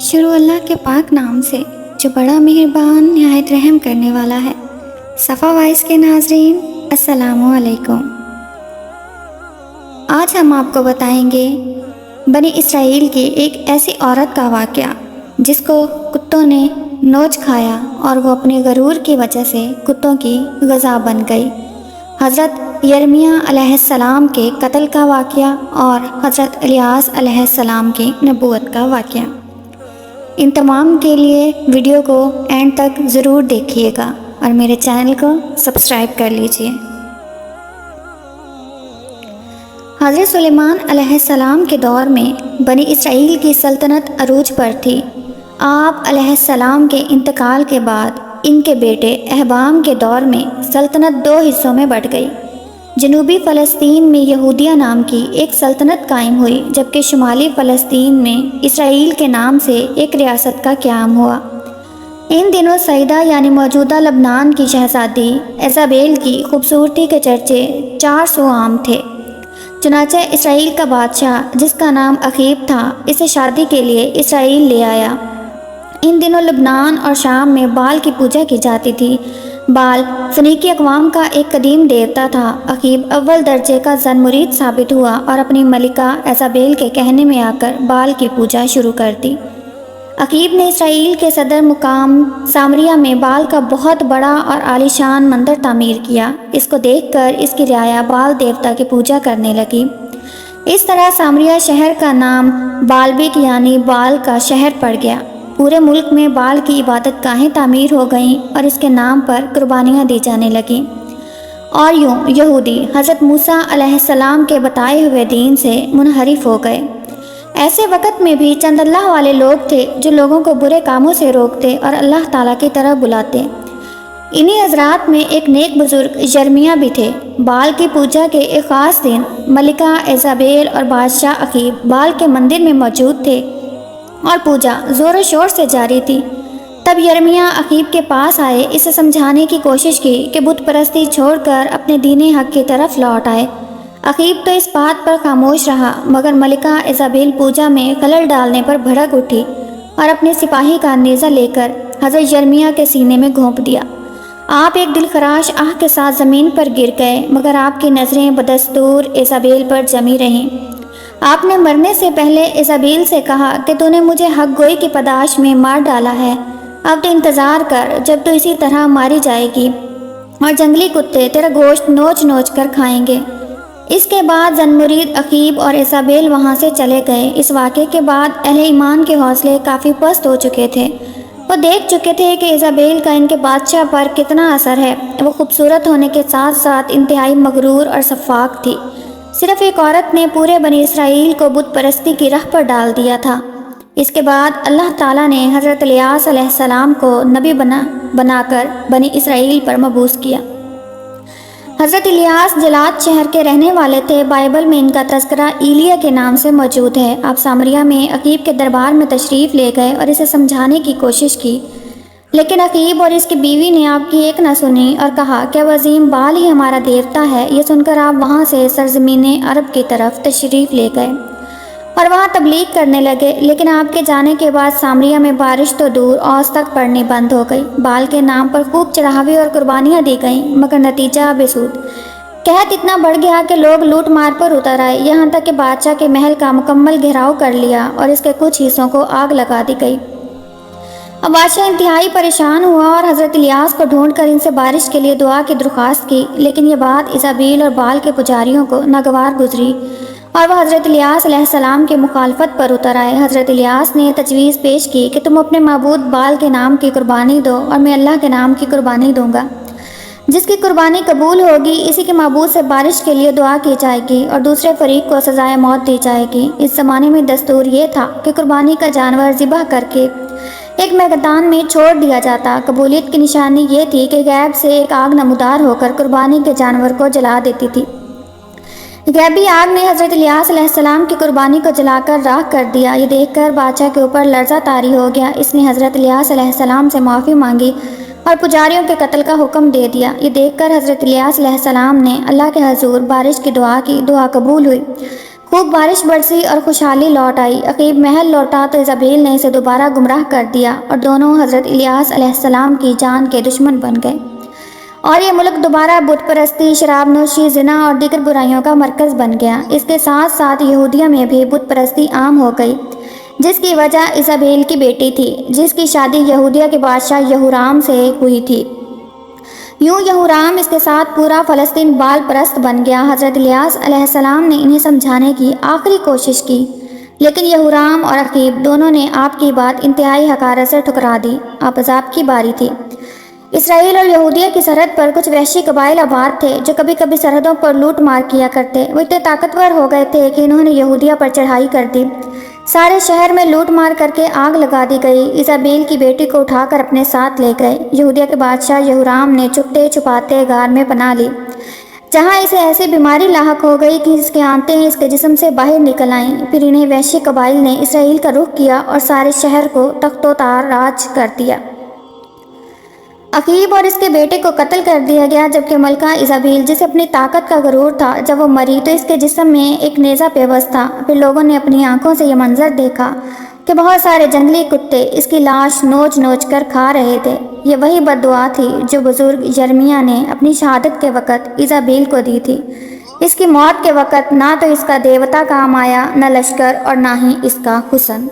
شروع اللہ کے پاک نام سے جو بڑا مہربان نہایت رحم کرنے والا ہے۔ صفا وائس کے ناظرین السلام علیکم۔ آج ہم آپ کو بتائیں گے بنی اسرائیل کی ایک ایسی عورت کا واقعہ جس کو کتوں نے نوچ کھایا اور وہ اپنے غرور کی وجہ سے کتوں کی غذا بن گئی۔ حضرت یرمیہ علیہ السلام کے قتل کا واقعہ اور حضرت الیاس علیہ السلام کی نبوت کا واقعہ۔ ان تمام کے لیے ویڈیو کو اینڈ تک ضرور دیکھیے گا اور میرے چینل کو سبسکرائب کر لیجئے۔ حضرت سلیمان علیہ السلام کے دور میں بنی اسرائیل کی سلطنت عروج پر تھی۔ آپ علیہ السلام کے انتقال کے بعد ان کے بیٹے اہبام کے دور میں سلطنت دو حصوں میں بٹ گئی۔ جنوبی فلسطین میں یہودیہ نام کی ایک سلطنت قائم ہوئی، جبکہ شمالی فلسطین میں اسرائیل کے نام سے ایک ریاست کا قیام ہوا۔ ان دنوں سیدہ یعنی موجودہ لبنان کی شہزادی ایزابیل کی خوبصورتی کے چرچے 400 عام تھے۔ چنانچہ اسرائیل کا بادشاہ جس کا نام اخیب تھا اسے شادی کے لیے اسرائیل لے آیا۔ ان دنوں لبنان اور شام میں بال کی پوجا کی جاتی تھی۔ بال فنیکی اقوام کا ایک قدیم دیوتا تھا۔ اخیب اول درجے کا زن مرید ثابت ہوا اور اپنی ملکہ ایزابیل کے کہنے میں آ کر بال کی پوجا شروع کر دی۔ اخیب نے اسرائیل کے صدر مقام سامریہ میں بال کا بہت بڑا اور عالیشان مندر تعمیر کیا۔ اس کو دیکھ کر اس کی رعایا بال دیوتا کی پوجا کرنے لگی۔ اس طرح سامریہ شہر کا نام بالبک یعنی بال کا شہر پڑ گیا۔ پورے ملک میں بال کی عبادت گاہیں تعمیر ہو گئیں اور اس کے نام پر قربانیاں دی جانے لگیں۔ اور یوں یہودی حضرت موسیٰ علیہ السلام کے بتائے ہوئے دین سے منحرف ہو گئے۔ ایسے وقت میں بھی چند اللہ والے لوگ تھے جو لوگوں کو برے کاموں سے روکتے اور اللہ تعالیٰ کی طرف بلاتے۔ انہی حضرات میں ایک نیک بزرگ یرمیہ بھی تھے۔ بال کی پوجا کے ایک خاص دن ملکہ ایزابیل اور بادشاہ اخیب بال کے مندر میں موجود تھے اور پوجا زور و شور سے جاری تھی۔ تب یرمیہ اخیب کے پاس آئے، اسے سمجھانے کی کوشش کی کہ بت پرستی چھوڑ کر اپنے دین حق کی طرف لوٹ آئے۔ اخیب تو اس بات پر خاموش رہا، مگر ملکہ ایزابیل پوجا میں خلل ڈالنے پر بھڑک اٹھی اور اپنے سپاہی کا نیزہ لے کر حضرت یرمیہ کے سینے میں گھونپ دیا۔ آپ ایک دل خراش آہ کے ساتھ زمین پر گر گئے، مگر آپ کی نظریں بدستور ایزابیل پر جمی رہیں۔ آپ نے مرنے سے پہلے ایزابیل سے کہا کہ تو نے مجھے حق گوئی کی پاداش میں مار ڈالا ہے، اب تو انتظار کر جب تو اسی طرح ماری جائے گی اور جنگلی کتے تیرا گوشت نوچ نوچ کر کھائیں گے۔ اس کے بعد زن مرید اخیب اور ایزابیل وہاں سے چلے گئے۔ اس واقعے کے بعد اہل ایمان کے حوصلے کافی پست ہو چکے تھے۔ وہ دیکھ چکے تھے کہ ایزابیل کا ان کے بادشاہ پر کتنا اثر ہے۔ وہ خوبصورت ہونے کے ساتھ ساتھ انتہائی مغرور اور سفاک تھی۔ صرف ایک عورت نے پورے بنی اسرائیل کو بت پرستی کی راہ پر ڈال دیا تھا۔ اس کے بعد اللہ تعالیٰ نے حضرت الیاس علیہ السلام کو نبی بنا کر بنی اسرائیل پر مبعوث کیا۔ حضرت الیاس جلاد شہر کے رہنے والے تھے۔ بائبل میں ان کا تذکرہ ایلیہ کے نام سے موجود ہے۔ آپ سامریہ میں اخیب کے دربار میں تشریف لے گئے اور اسے سمجھانے کی کوشش کی، لیکن اخیب اور اس کی بیوی نے آپ کی ایک نہ سنی اور کہا کہ وہ عظیم بال ہی ہمارا دیوتا ہے۔ یہ سن کر آپ وہاں سے سرزمین عرب کی طرف تشریف لے گئے اور وہاں تبلیغ کرنے لگے، لیکن آپ کے جانے کے بعد سامریہ میں بارش تو دور اوس تک پڑنی بند ہو گئی۔ بال کے نام پر خوب چڑھاوے اور قربانیاں دی گئیں، مگر نتیجہ بے سود۔ قحط اتنا بڑھ گیا کہ لوگ لوٹ مار پر اتر آئے، یہاں تک کہ بادشاہ کے محل کا مکمل گھیراؤ کر لیا اور اس کے کچھ حصوں کو آگ لگا دی گئی۔ اب بادشاہ انتہائی پریشان ہوا اور حضرت الیاس کو ڈھونڈ کر ان سے بارش کے لیے دعا کی درخواست کی، لیکن یہ بات ایزابیل اور بال کے پجاریوں کو ناگوار گزری اور وہ حضرت الیاس علیہ السلام کی مخالفت پر اتر آئے۔ حضرت الیاس نے تجویز پیش کی کہ تم اپنے معبود بال کے نام کی قربانی دو اور میں اللہ کے نام کی قربانی دوں گا۔ جس کی قربانی قبول ہوگی اسی کے معبود سے بارش کے لیے دعا کی جائے گی اور دوسرے فریق کو سزائے موت دی جائے گی۔ اس زمانے میں دستور یہ تھا کہ قربانی کا جانور ذبح کر کے ایک میدان میں چھوڑ دیا جاتا۔ قبولیت کی نشانی یہ تھی کہ غیب سے ایک آگ نمودار ہو کر قربانی کے جانور کو جلا دیتی تھی۔ غیبی آگ نے حضرت الیاس علیہ السلام کی قربانی کو جلا کر راکھ کر دیا۔ یہ دیکھ کر بادشاہ کے اوپر لرزہ طاری ہو گیا۔ اس نے حضرت الیاس علیہ السلام سے معافی مانگی اور پجاریوں کے قتل کا حکم دے دیا۔ یہ دیکھ کر حضرت الیاس علیہ السلام نے اللہ کے حضور بارش کی دعا کی، دعا قبول ہوئی۔ خوب بارش برسی اور خوشحالی لوٹ آئی۔ عقیب محل لوٹا تو ایزابیل نے اسے دوبارہ گمراہ کر دیا اور دونوں حضرت الیاس علیہ السلام کی جان کے دشمن بن گئے، اور یہ ملک دوبارہ بت پرستی، شراب نوشی، زنا اور دیگر برائیوں کا مرکز بن گیا۔ اس کے ساتھ ساتھ یہودیہ میں بھی بت پرستی عام ہو گئی، جس کی وجہ ایزابیل کی بیٹی تھی، جس کی شادی یہودیہ کے بادشاہ یہورام سے ہوئی تھی۔ یوں یہورام اس کے ساتھ پورا فلسطین بال پرست بن گیا۔ حضرت الیاس علیہ السلام نے انہیں سمجھانے کی آخری کوشش کی، لیکن یہورام اور عقیب دونوں نے آپ کی بات انتہائی حقارت سے ٹھکرا دی۔ اب عذاب کی باری تھی۔ اسرائیل اور یہودیہ کی سرحد پر کچھ وحشی قبائل آباد تھے جو کبھی کبھی سرحدوں پر لوٹ مار کیا کرتے۔ وہ اتنے طاقتور ہو گئے تھے کہ انہوں نے یہودیہ پر چڑھائی کر دی۔ سارے شہر میں لوٹ مار کر کے آگ لگا دی گئی۔ ایزابیل کی بیٹی کو اٹھا کر اپنے ساتھ لے گئے۔ یہودیہ کے بادشاہ یہورام نے چھپتے چھپاتے غار میں پناہ لی، جہاں اسے ایسی بیماری لاحق ہو گئی کہ اس کے آنتیں اس کے جسم سے باہر نکل آئیں۔ پھر انہیں وحشی قبائل نے اسرائیل کا رخ کیا اور سارے شہر کو تخت و تاراج کر دیا۔ عقیب اور اس کے بیٹے کو قتل کر دیا گیا، جبکہ ملکہ ایزابیل، جسے اپنی طاقت کا غرور تھا، جب وہ مری تو اس کے جسم میں ایک نیزہ پیوست تھا۔ پھر لوگوں نے اپنی آنکھوں سے یہ منظر دیکھا کہ بہت سارے جنگلی کتے اس کی لاش نوچ نوچ کر کھا رہے تھے۔ یہ وہی بد دعا تھی جو بزرگ یرمیہ نے اپنی شہادت کے وقت ایزابیل کو دی تھی۔ اس کی موت کے وقت نہ تو اس کا دیوتا کام آیا، نہ لشکر، اور نہ ہی اس کا حسن۔